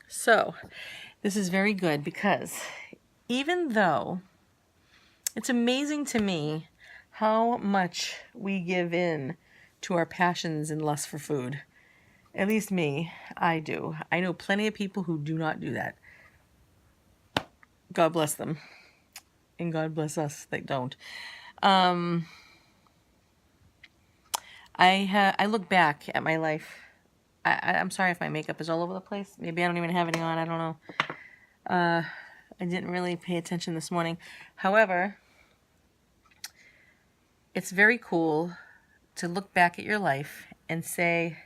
So, this is very good because even though it's amazing to me how much we give in to our passions and lust for food, at least me, I do. I know plenty of people who do not do that. God bless them. And God bless us that don't. I look back at my life. I'm sorry if my makeup is all over the place. Maybe I don't even have any on. I don't know. I didn't really pay attention this morning. However, it's very cool to look back at your life and say,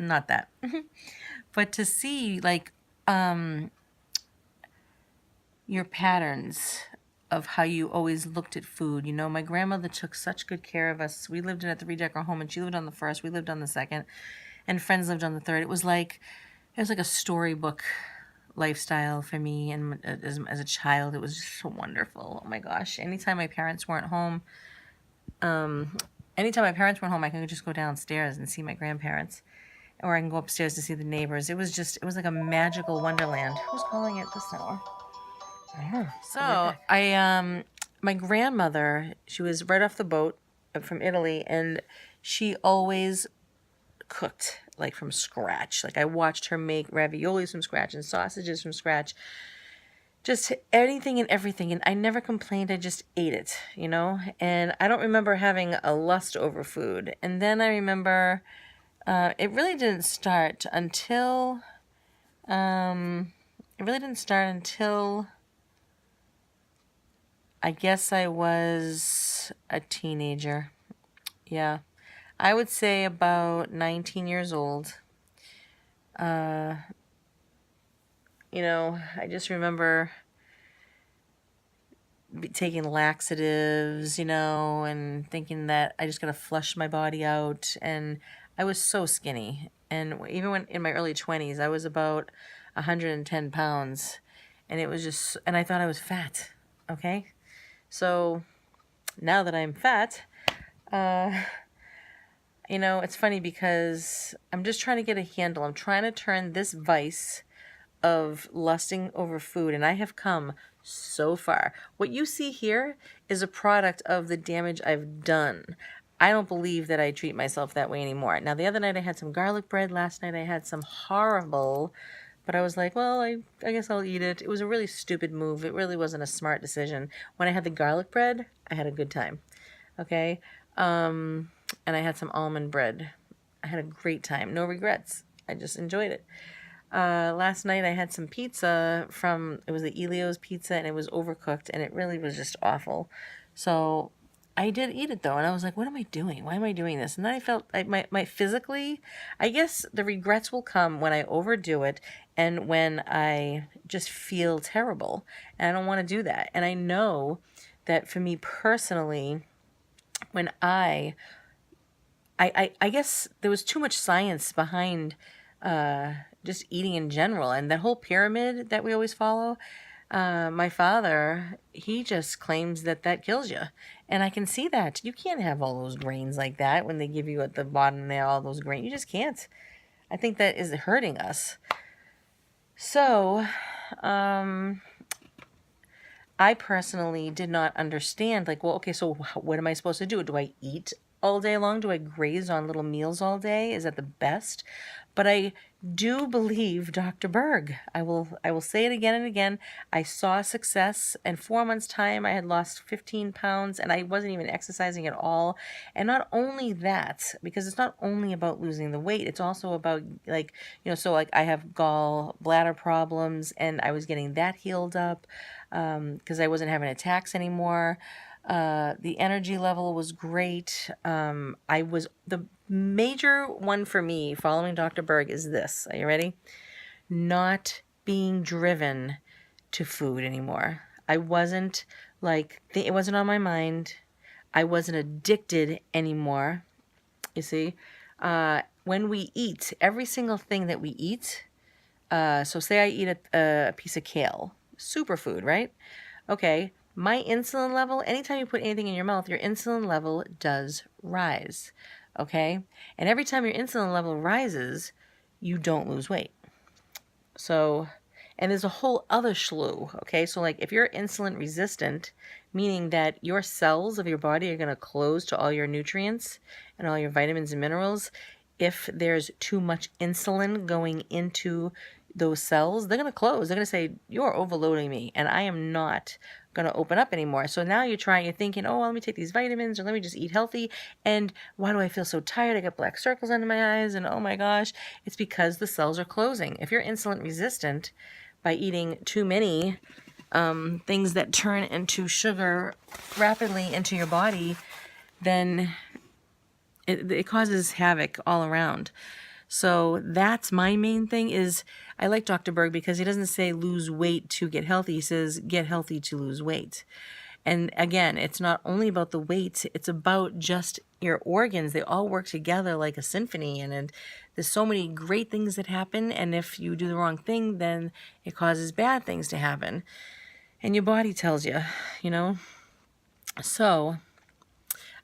not that, but to see like your patterns of how you always looked at food. You know, my grandmother took such good care of us. We lived in a 3-decker home, and she lived on the first. We lived on the second, and friends lived on the third. It was like a storybook lifestyle for me, and as a child, it was just so wonderful. Oh my gosh! Anytime my parents weren't home, I could just go downstairs and see my grandparents, or I can go upstairs to see the neighbors. It was like a magical wonderland. Who's calling at this hour? So my grandmother, she was right off the boat from Italy, and she always cooked like from scratch. Like I watched her make raviolis from scratch and sausages from scratch, just anything and everything. And I never complained. I just ate it, you know. And I don't remember having a lust over food. And then I remember it really didn't start until I guess I was a teenager. Yeah. I would say about 19 years old. I just remember taking laxatives, and thinking that I just got to flush my body out. And I was so skinny. And even when in my early 20s, I was about 110 pounds. And and I thought I was fat. Okay? So now that I'm fat, it's funny because I'm just trying to get a handle. I'm trying to turn this vice of lusting over food, and I have come so far. What you see here is a product of the damage I've done. I don't believe that I treat myself that way anymore. Now, the other night I had some garlic bread. Last night I had some horrible, but I was like, well, I guess I'll eat it. It was a really stupid move. It really wasn't a smart decision. When I had the garlic bread, I had a good time. Okay? And I had some almond bread. I had a great time. No regrets. I just enjoyed it. Last night I had some pizza it was the Elio's pizza, and it was overcooked, and it really was just awful. So I did eat it though, and I was like, what am I doing? Why am I doing this? And then I felt my physically, I guess the regrets will come when I overdo it and when I just feel terrible, and I don't want to do that. And I know that for me personally, when I guess there was too much science behind just eating in general, and that whole pyramid that we always follow. My father, he just claims that kills you, and I can see that. You can't have all those grains like that when they give you at the bottom there all those grains. You just can't. I think that is hurting us. So, I personally did not understand, like, well, okay, so what am I supposed to do? Do I eat all day long? Do I graze on little meals all day? Is that the best? But I do believe Dr. Berg. I will say it again and again. I saw success. In 4 months' time, I had lost 15 pounds, and I wasn't even exercising at all. And not only that, because it's not only about losing the weight, it's also about, like, so like I have gallbladder problems, and I was getting that healed up because I wasn't having attacks anymore. The energy level was great. The major one for me following Dr. Berg is this. Are you ready? Not being driven to food anymore. I wasn't it wasn't on my mind. I wasn't addicted anymore. You see, when we eat, every single thing that we eat, so say I eat a piece of kale, superfood, right? Okay, my insulin level, anytime you put anything in your mouth, your insulin level does rise, okay? And every time your insulin level rises, you don't lose weight. So, and there's a whole other slew, okay? So like if you're insulin resistant, meaning that your cells of your body are going to close to all your nutrients and all your vitamins and minerals. If there's too much insulin going into those cells, they're going to close. They're going to say, you're overloading me and I am not going to open up anymore. So now you're thinking, oh, well, let me take these vitamins or let me just eat healthy. And why do I feel so tired? I got black circles under my eyes and oh my gosh, it's because the cells are closing. If you're insulin resistant by eating too many things that turn into sugar rapidly into your body, then it causes havoc all around. So that's my main thing is I like Dr. Berg because he doesn't say lose weight to get healthy. He says get healthy to lose weight. And again, it's not only about the weight, it's about just your organs. They all work together like a symphony. And there's so many great things that happen. And if you do the wrong thing, then it causes bad things to happen. And your body tells you, you know. So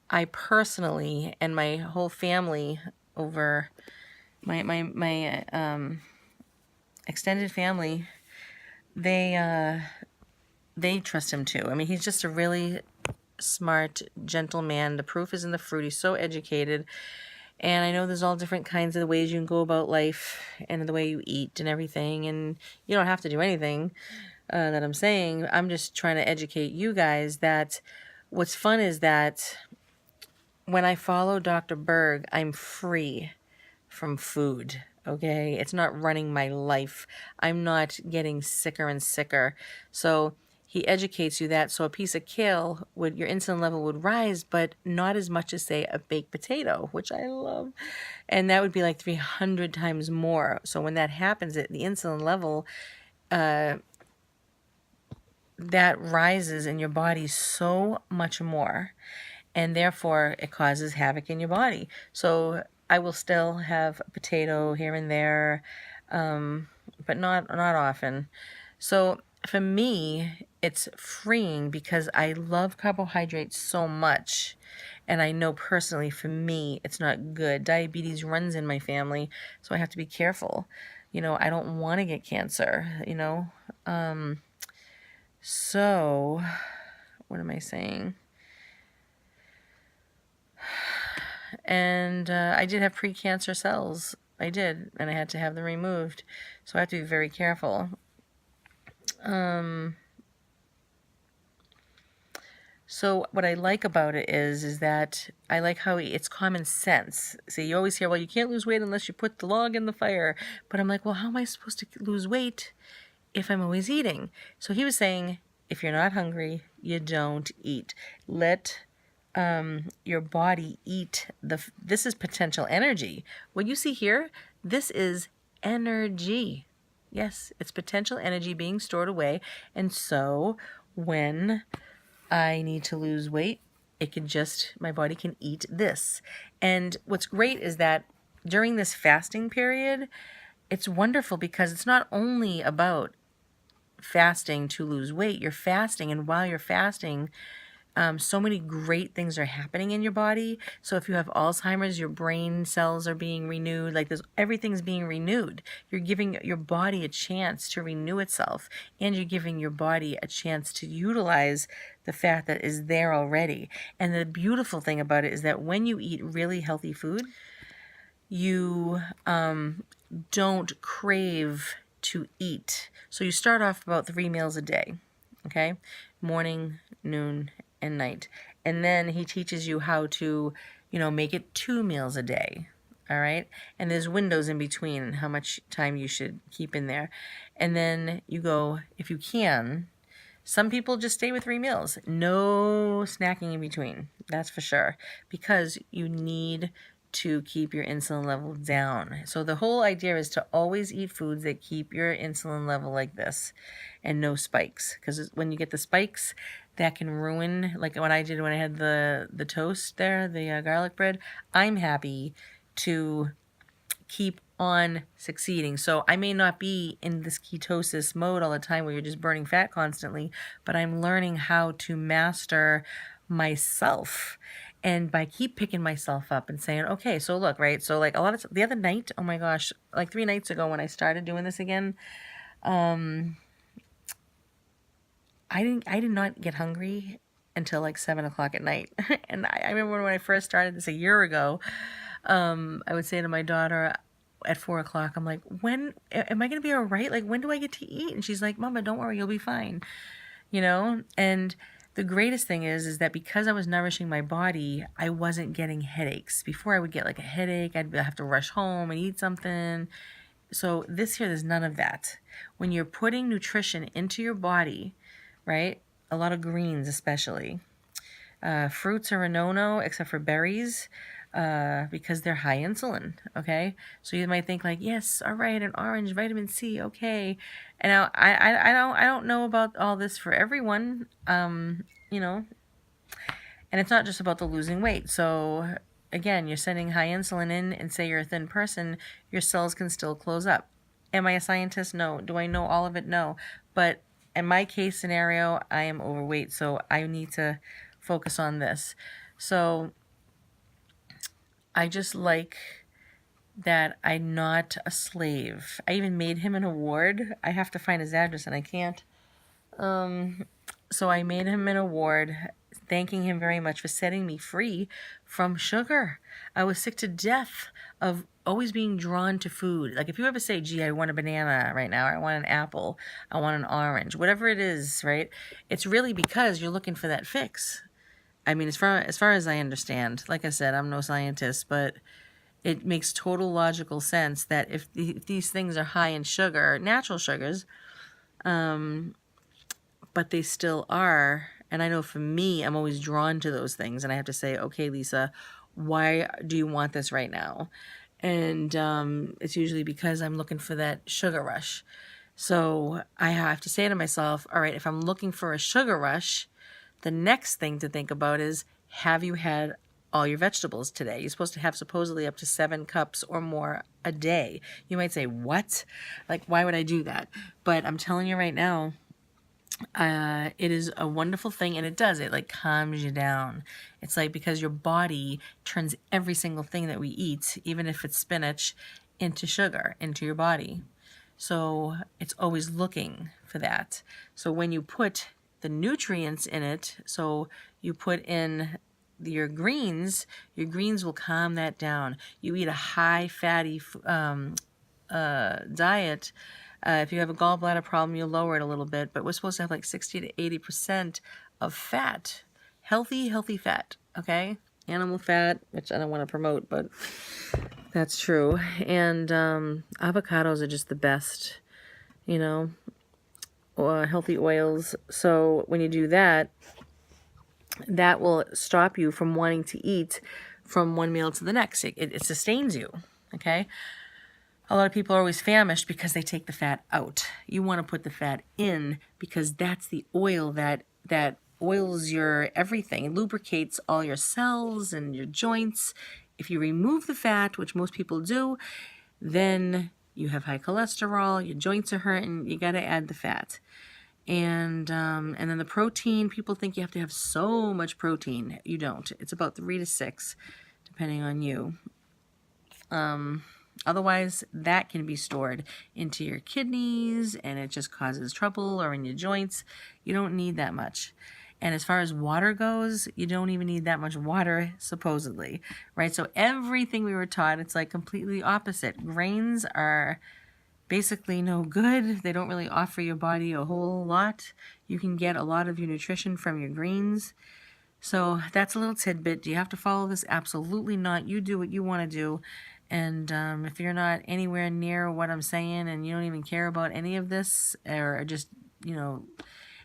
I personally and my whole family over my extended family, they trust him too. I mean, he's just a really smart, gentle man. The proof is in the fruit. He's so educated. And I know there's all different kinds of ways you can go about life and the way you eat and everything. And you don't have to do anything that I'm saying. I'm just trying to educate you guys that what's fun is that when I follow Dr. Berg, I'm free from food, okay? It's not running my life. I'm not getting sicker and sicker. So he educates you that so a piece of kale, your insulin level would rise, but not as much as, say, a baked potato, which I love. And that would be like 300 times more. So when that happens, the insulin level, that rises in your body so much more. And therefore, it causes havoc in your body. So I will still have a potato here and there, but not often. So for me, it's freeing because I love carbohydrates so much. And I know personally for me, it's not good. Diabetes runs in my family, so I have to be careful. You know, I don't want to get cancer, you know. So, what am I saying? And I did have precancer cells. I did, and I had to have them removed. So I have to be very careful. So what I like about it is that I like how it's common sense. See, you always hear, well, you can't lose weight unless you put the log in the fire. But I'm like, well, how am I supposed to lose weight if I'm always eating? So he was saying, if you're not hungry, you don't eat. Let your body eat this is potential energy. What you see here, this is energy. Yes, it's potential energy being stored away. And so when I need to lose weight, my body can eat this. And what's great is that during this fasting period, it's wonderful because it's not only about fasting to lose weight. You're fasting, and while you're fasting, so many great things are happening in your body. So if you have Alzheimer's, your brain cells are being renewed. Like everything's being renewed. You're giving your body a chance to renew itself, and you're giving your body a chance to utilize the fat that is there already. And the beautiful thing about it is that when you eat really healthy food, you don't crave to eat. So you start off about 3 meals a day, okay? Morning, noon, and night. And then he teaches you how to, make it 2 meals a day. All right. And there's windows in between and how much time you should keep in there. And then you go, if you can, some people just stay with 3 meals. No snacking in between. That's for sure. Because you need to keep your insulin level down. So the whole idea is to always eat foods that keep your insulin level like this and no spikes. Because when you get the spikes, that can ruin, like what I did when I had the toast there, the garlic bread. I'm happy to keep on succeeding. So I may not be in this ketosis mode all the time where you're just burning fat constantly, but I'm learning how to master myself. And by keep picking myself up and saying, okay, so look, right? So like the other night, oh my gosh, like 3 nights ago when I started doing this again, I did not get hungry until like 7 o'clock at night. And I remember when I first started this a year ago, I would say to my daughter at 4 o'clock, I'm like, when am I going to be all right? Like, when do I get to eat? And she's like, Mama, don't worry, you'll be fine. And the greatest thing is that because I was nourishing my body, I wasn't getting headaches. Before I would get like a headache, I'd have to rush home and eat something. So this year, there's none of that. When you're putting nutrition into your body, right? A lot of greens, especially. Fruits are a no-no, except for berries, because they're high insulin. Okay, so you might think like, yes, all right, an orange, vitamin C, okay. And now I don't know about all this for everyone, you know. And it's not just about the losing weight. So again, you're sending high insulin in, and say you're a thin person, your cells can still close up. Am I a scientist? No. Do I know all of it? No. But in my case scenario, I am overweight, so I need to focus on this. So I just like that I'm not a slave. I even made him an award. I have to find his address and I can't. So I made him an award thanking him very much for setting me free from sugar. I was sick to death of always being drawn to food. Like if you ever say, gee, I want a banana right now, or I want an apple, I want an orange, whatever it is, right? It's really because you're looking for that fix. I mean, as far as I understand, like I said, I'm no scientist, but it makes total logical sense that if these things are high in sugar, natural sugars, but they still are, and I know for me, I'm always drawn to those things, and I have to say, okay, Lisa, why do you want this right now? And it's usually because I'm looking for that sugar rush. So I have to say to myself, all right, if I'm looking for a sugar rush, the next thing to think about is, have you had all your vegetables today? You're supposed to have supposedly up to 7 cups or more a day. You might say, what? Like, why would I do that? But I'm telling you right now, it is a wonderful thing, and it does. It like calms you down. It's like because your body turns every single thing that we eat, even if it's spinach, into sugar, into your body. So it's always looking for that. So when you put the nutrients in it, so you put in your greens will calm that down. You eat a high fatty diet. If you have a gallbladder problem, you'll lower it a little bit, but we're supposed to have like 60 to 80% of fat, healthy fat, okay? Animal fat, which I don't want to promote, but that's true. And avocados are just the best, healthy oils. So when you do that, that will stop you from wanting to eat from one meal to the next. It sustains you, okay? A lot of people are always famished because they take the fat out. You want to put the fat in because that's the oil that oils your everything. It lubricates all your cells and your joints. If you remove the fat, which most people do, then you have high cholesterol, your joints are hurting, you got to add the fat. And then the protein, people think you have to have so much protein. You don't. It's about 3 to 6, depending on you. Otherwise, that can be stored into your kidneys and it just causes trouble, or in your joints. You don't need that much. And as far as water goes, you don't even need that much water, supposedly, right? So everything we were taught, it's like completely opposite. Grains are basically no good. They don't really offer your body a whole lot. You can get a lot of your nutrition from your greens. So that's a little tidbit. Do you have to follow this? Absolutely not. You do what you want to do. And if you're not anywhere near what I'm saying and you don't even care about any of this, or just,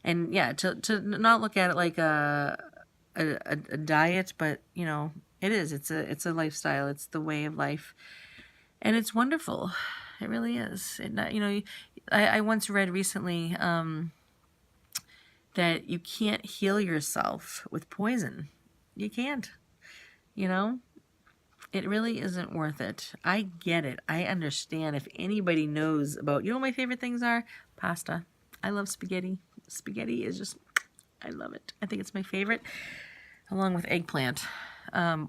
and yeah, to not look at it like a diet, but, it is. It's a lifestyle. It's the way of life. And it's wonderful. It really is. I once read recently that you can't heal yourself with poison. You can't, It really isn't worth it. I get it. I understand. If anybody knows about, what my favorite things are? Pasta. I love spaghetti. Spaghetti is just, I love it. I think it's my favorite, along with eggplant.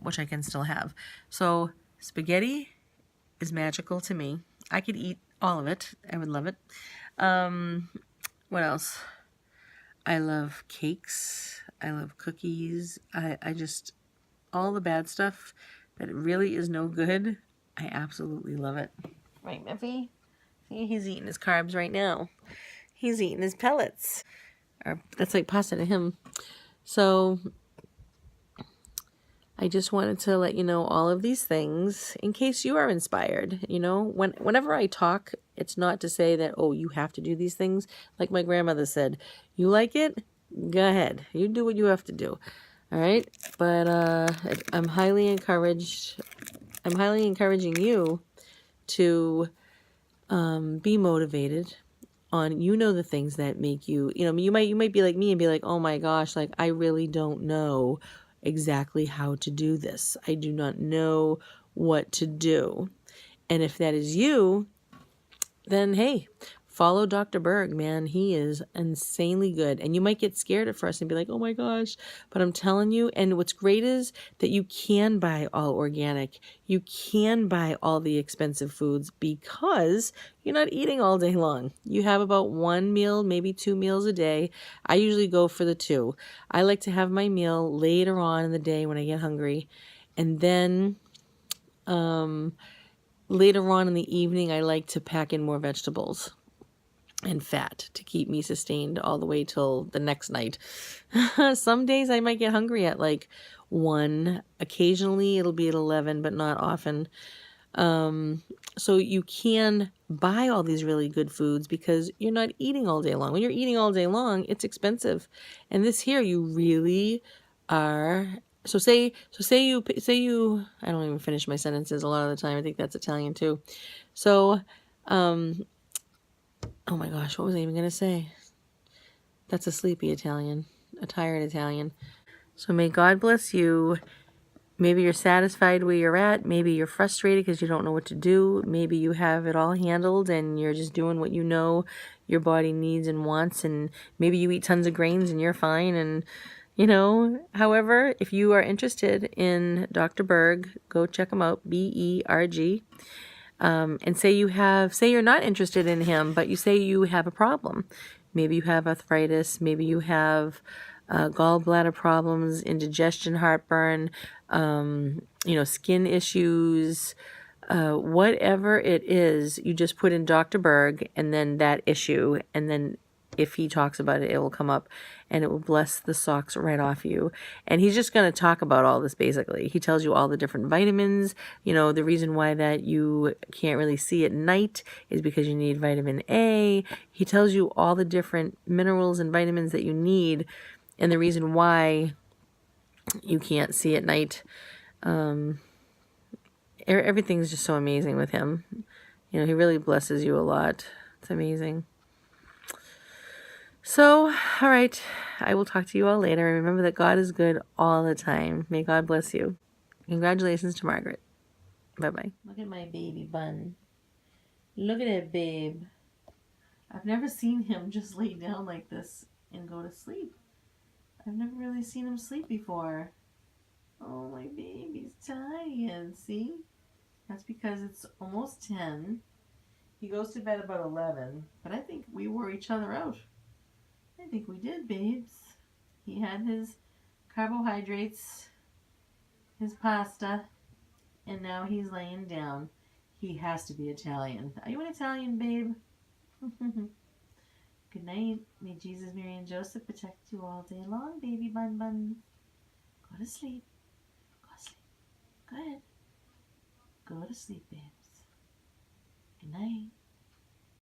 which I can still have. So spaghetti is magical to me. I could eat all of it. I would love it. What else? I love cakes. I love cookies. I just, all the bad stuff that really is no good, I absolutely love it. Right, Miffy? See, he's eating his carbs right now. He's eating his pellets. Or that's like pasta to him. So I just wanted to let you know all of these things in case you are inspired. You know, whenever I talk, it's not to say that, oh, you have to do these things. Like my grandmother said, you like it? Go ahead. You do what you have to do. All right? But I'm highly encouraging you to be motivated on, the things that make you, you might be like me and be like, oh my gosh, like I really don't know exactly how to do this. I do not know what to do. And if that is you, then hey, follow Dr. Berg, man. He is insanely good. And you might get scared at first and be like, oh my gosh, but I'm telling you, and what's great is that you can buy all organic. You can buy all the expensive foods because you're not eating all day long. You have about one meal, maybe 2 meals a day. I usually go for the 2. I like to have my meal later on in the day when I get hungry. And then, later on in the evening, I like to pack in more vegetables and fat to keep me sustained all the way till the next night. Some days I might get hungry at like 1. Occasionally it'll be at 11, but not often. So you can buy all these really good foods because you're not eating all day long. When you're eating all day long, it's expensive. And this here, you really are. So say you, I don't even finish my sentences a lot of the time. I think that's Italian too. So, oh my gosh, what was I even going to say? That's a sleepy Italian, a tired Italian. So may God bless you. Maybe you're satisfied where you're at. Maybe you're frustrated because you don't know what to do. Maybe you have it all handled and you're just doing what you know your body needs and wants. And maybe you eat tons of grains and you're fine. And, however, if you are interested in Dr. Berg, go check him out, BERG. And say you're not interested in him, but you say you have a problem. Maybe you have arthritis. Maybe you have gallbladder problems, indigestion, heartburn, skin issues, whatever it is, you just put in Dr. Berg and then that issue, and then if he talks about it, it will come up and it will bless the socks right off you. And he's just going to talk about all this basically. He tells you all the different vitamins. The reason why that you can't really see at night is because you need vitamin A. He tells you all the different minerals and vitamins that you need and the reason why you can't see at night. Everything's just so amazing with him. He really blesses you a lot. It's amazing. So, all right, I will talk to you all later. And remember that God is good all the time. May God bless you. Congratulations to Margaret. Bye-bye. Look at my baby bun. Look at it, babe. I've never seen him just lay down like this and go to sleep. I've never really seen him sleep before. Oh, my baby's tired, see? That's because it's almost 10. He goes to bed about 11, but I think we wore each other out. I think we did, babes. He had his carbohydrates, his pasta, and now he's laying down. He has to be Italian. Are you an Italian, babe? Good night. May Jesus, Mary, and Joseph protect you all day long, baby bun bun. Go to sleep. Go to sleep. Go ahead. Go to sleep, babes. Good night.